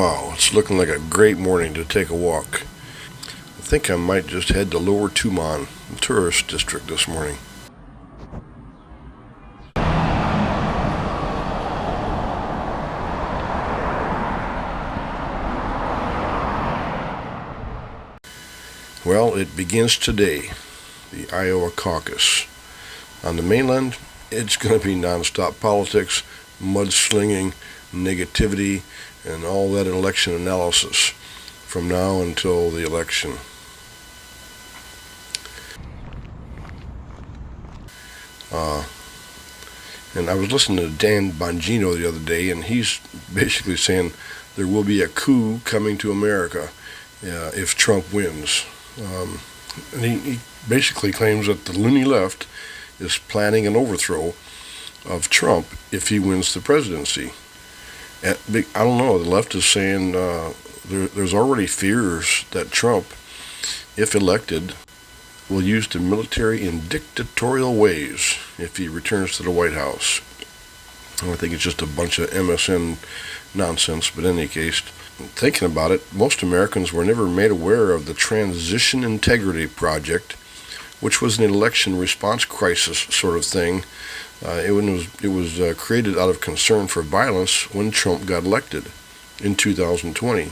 Wow, it's looking like a great morning to take a walk. I think I might just head to Lower Tumon, the tourist district, this morning. Well, it begins today, the Iowa caucus. On the mainland, it's going to be nonstop politics, mudslinging, negativity, and all that election analysis from now until the election. And I was listening to Dan Bongino the other day, and he's basically saying there will be a coup coming to America if Trump wins. And he basically claims that the loony left is planning an overthrow of Trump if he wins the presidency. I don't know, the left is saying there's already fears that Trump, if elected, will use the military in dictatorial ways if he returns to the White House. I think it's just a bunch of MSN nonsense, but in any case, thinking about it, most Americans were never made aware of the Transition Integrity Project, which was an election response crisis sort of thing. It was created out of concern for violence when Trump got elected in 2020.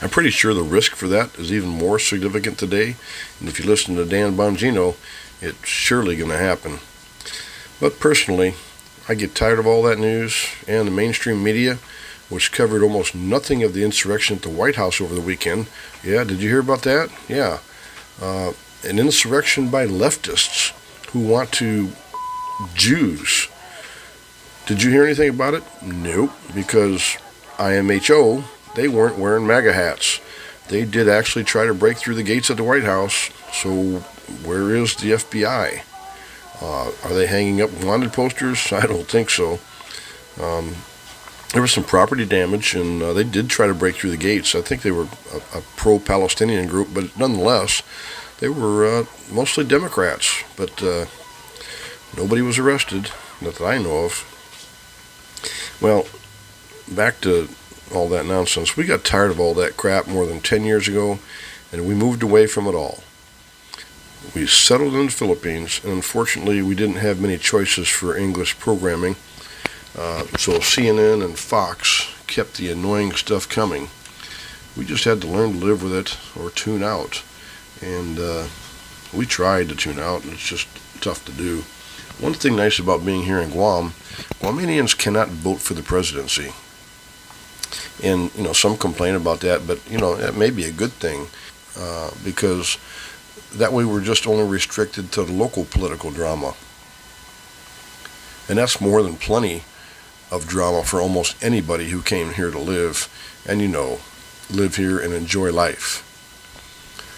I'm pretty sure the risk for that is even more significant today, and if you listen to Dan Bongino, it's surely going to happen. But personally, I get tired of all that news and the mainstream media, which covered almost nothing of the insurrection at the White House over the weekend. Yeah, did you hear about that? Yeah. An insurrection by leftists who want to Jews. Did you hear anything about it? Nope, because IMHO, they weren't wearing MAGA hats. They did actually try to break through the gates at the White House, so where is the FBI? Are they hanging up wanted posters? I don't think so. There was some property damage, and they did try to break through the gates. I think they were a pro-Palestinian group, but nonetheless, they were mostly Democrats. But nobody was arrested, not that I know of. Well, back to all that nonsense. We got tired of all that crap more than 10 years ago, and we moved away from it all. We settled in the Philippines, and unfortunately, we didn't have many choices for English programming. So CNN and Fox kept the annoying stuff coming. We just had to learn to live with it or tune out. And we tried to tune out, and it's just tough to do. One thing nice about being here in Guam, Guamanians cannot vote for the presidency. And, some complain about that, but, that may be a good thing because that way we're just only restricted to the local political drama. And that's more than plenty of drama for almost anybody who came here to live and, live here and enjoy life.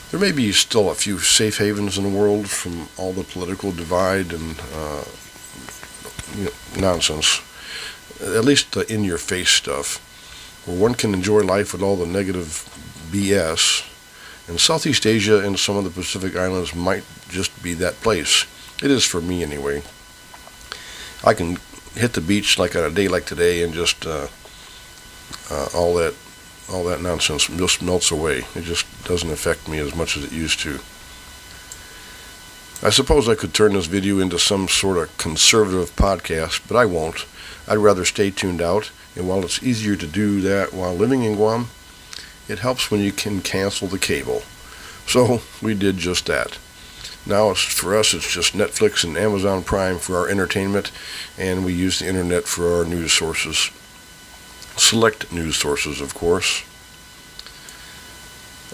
There may be still a few safe havens in the world from all the political divide and nonsense, at least the in-your-face stuff, where one can enjoy life with all the negative BS. And Southeast Asia and some of the Pacific Islands might just be that place. It is for me anyway. I can hit the beach like on a day like today and just all that nonsense just melts away. It just doesn't affect me as much as it used to. I suppose I could turn this video into some sort of conservative podcast, but I won't. I'd rather stay tuned out, and while it's easier to do that while living in Guam, it helps when you can cancel the cable. So we did just that. Now for us it's just Netflix and Amazon Prime for our entertainment, and we use the internet for our news sources. Select news sources, of course.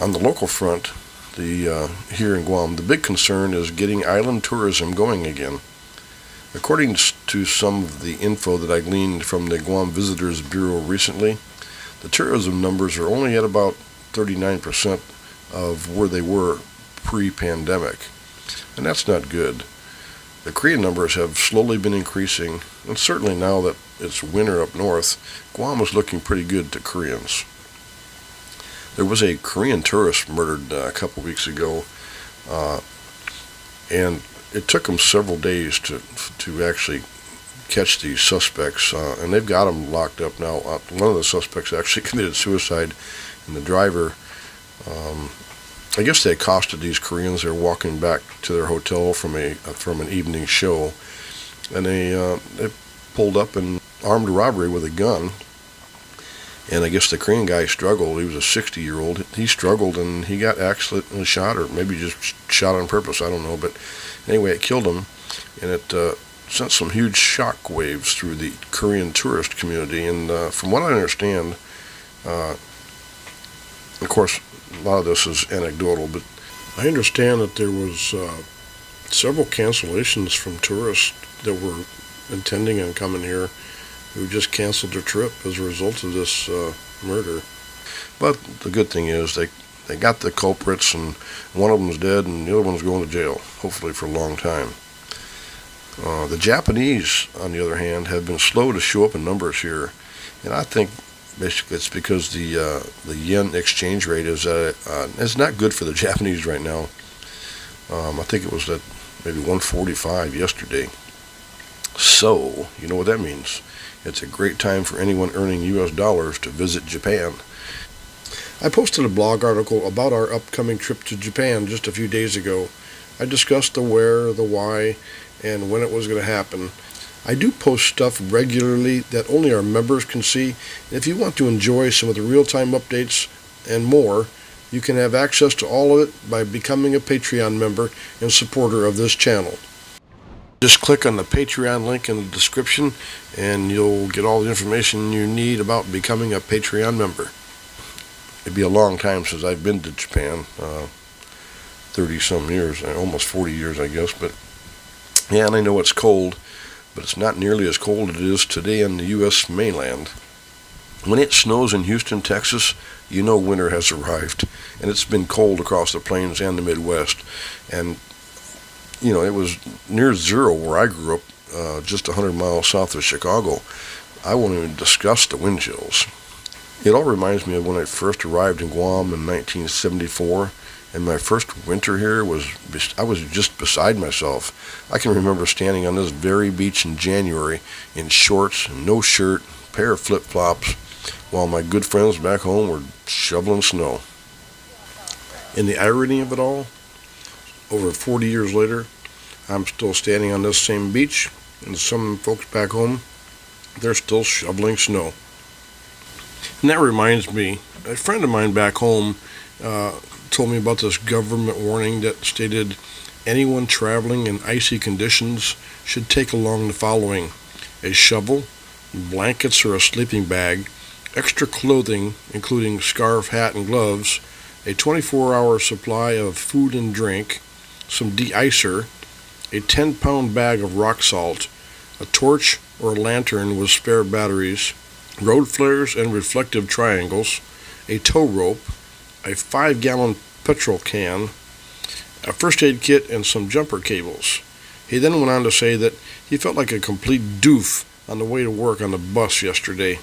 On the local front, here in Guam, the big concern is getting island tourism going again. According to some of the info that I gleaned from the Guam Visitors Bureau recently, the tourism numbers are only at about 39% of where they were pre-pandemic. And that's not good. The Korean numbers have slowly been increasing, and certainly now that it's winter up north, Guam is looking pretty good to Koreans. There was a Korean tourist murdered a couple weeks ago, and it took them several days to actually catch these suspects, and they've got them locked up now. One of the suspects actually committed suicide, and the driver, I guess they accosted these Koreans. They were walking back to their hotel from an evening show, and they pulled up and armed robbery with a gun. And I guess the Korean guy struggled. He was a 60-year-old. He struggled, and he got accidentally shot, or maybe just shot on purpose. I don't know. But anyway, it killed him, and it sent some huge shock waves through the Korean tourist community. And from what I understand, of course, a lot of this is anecdotal, but I understand that there was several cancellations from tourists that were intending on coming here who just canceled their trip as a result of this murder. But the good thing is they got the culprits, and one of them's dead and the other one's going to jail, hopefully for a long time. The Japanese, on the other hand, have been slow to show up in numbers here, and I think basically it's because the yen exchange rate is it's not good for the Japanese right now. I think it was at maybe 145 yesterday. So, you know what that means. It's a great time for anyone earning U.S. dollars to visit Japan. I posted a blog article about our upcoming trip to Japan just a few days ago. I discussed the where, the why, and when it was going to happen. I do post stuff regularly that only our members can see. And if you want to enjoy some of the real-time updates and more, you can have access to all of it by becoming a Patreon member and supporter of this channel. Just click on the Patreon link in the description and you'll get all the information you need about becoming a Patreon member. It'd be a long time since I've been to Japan, 30-some years, almost 40 years I guess, but yeah, and I know it's cold, but it's not nearly as cold as it is today on the U.S. mainland. When it snows in Houston, Texas, you know winter has arrived, and it's been cold across the plains and the Midwest, and you know, it was near zero where I grew up, just 100 miles south of Chicago. I won't even discuss the wind chills. It all reminds me of when I first arrived in Guam in 1974, and my first winter here I was just beside myself. I can remember standing on this very beach in January in shorts and no shirt, pair of flip-flops, while my good friends back home were shoveling snow. And the irony of it all, over 40 years later, I'm still standing on this same beach, and some folks back home, they're still shoveling snow. And that reminds me, a friend of mine back home told me about this government warning that stated anyone traveling in icy conditions should take along the following: a shovel, blankets or a sleeping bag, extra clothing including scarf, hat, and gloves, a 24-hour supply of food and drink, some de-icer, a 10-pound bag of rock salt, a torch or a lantern with spare batteries, road flares and reflective triangles, a tow rope, a 5-gallon petrol can, a first aid kit, and some jumper cables. He then went on to say that he felt like a complete doof on the way to work on the bus yesterday.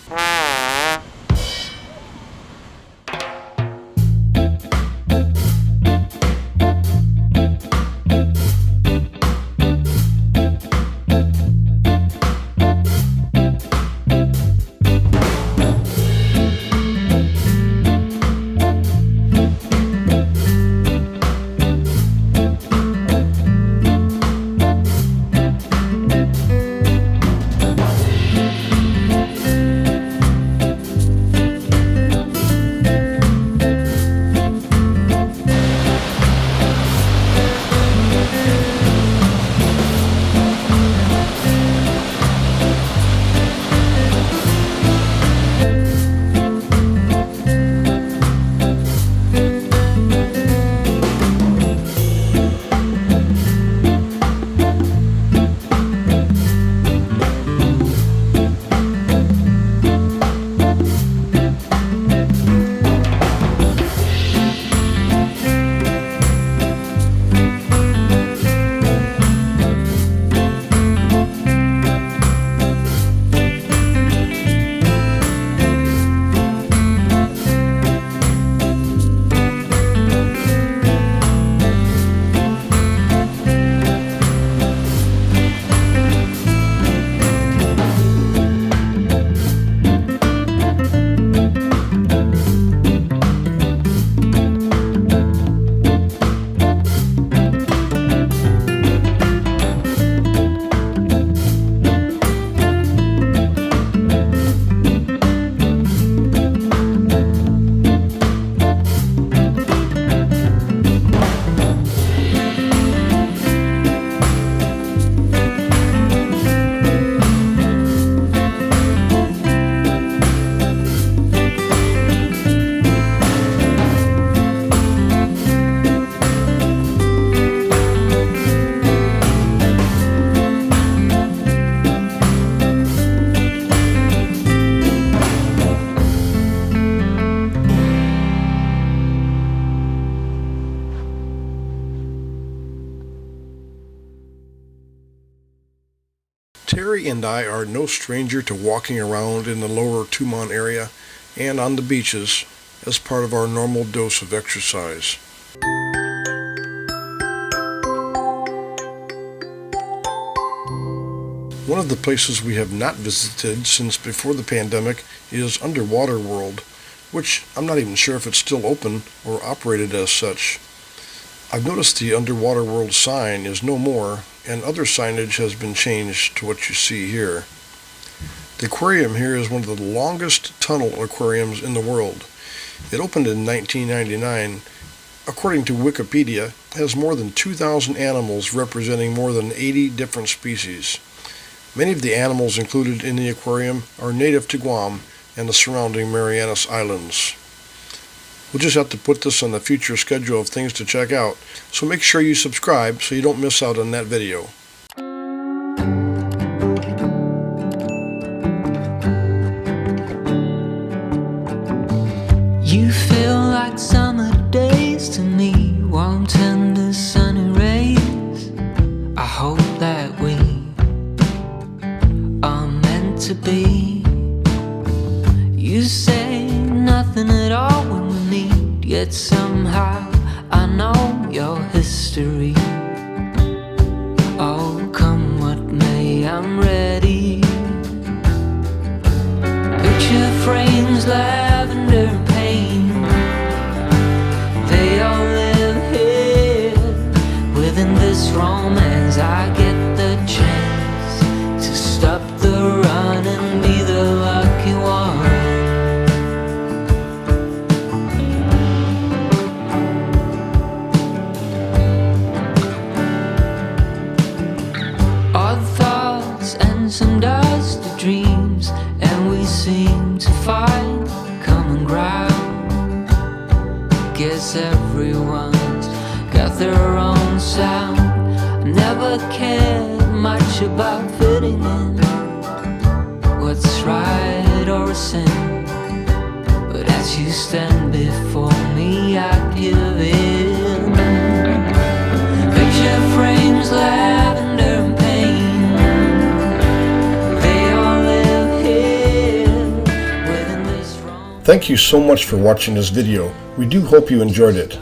Terry and I are no stranger to walking around in the lower Tumon area and on the beaches as part of our normal dose of exercise. One of the places we have not visited since before the pandemic is Underwater World, which I'm not even sure if it's still open or operated as such. I've noticed the Underwater World sign is no more, and other signage has been changed to what you see here. The aquarium here is one of the longest tunnel aquariums in the world. It opened in 1999. According to Wikipedia, it has more than 2,000 animals representing more than 80 different species. Many of the animals included in the aquarium are native to Guam and the surrounding Marianas Islands. We'll just have to put this on the future schedule of things to check out, so make sure you subscribe so you don't miss out on that video. You feel like summer days to me, warm, tender, sunny rays. I hope that we are meant to be. You say nothing at all when we meet, yet somehow I know your history. Oh, come what may, I'm ready. Picture frames, lavender and pain, they all live here within this romance. I get the chance to stop the run and be the lucky one. Some dusty dreams, and we seem to find common ground. Guess everyone's got their own sound. I never cared much about fitting in, what's right or a sin, but as you stand before me I give in. Picture frames, lavender and pain, Thank you so much for watching this video. We do hope you enjoyed it.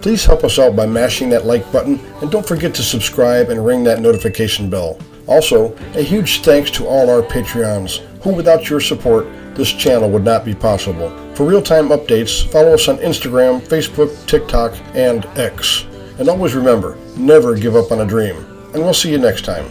Please help us out by mashing that like button, and don't forget to subscribe and ring that notification bell. Also, a huge thanks to all our Patreons, who without your support, this channel would not be possible. For real-time updates, follow us on Instagram, Facebook, TikTok, and X. And always remember, never give up on a dream. And we'll see you next time.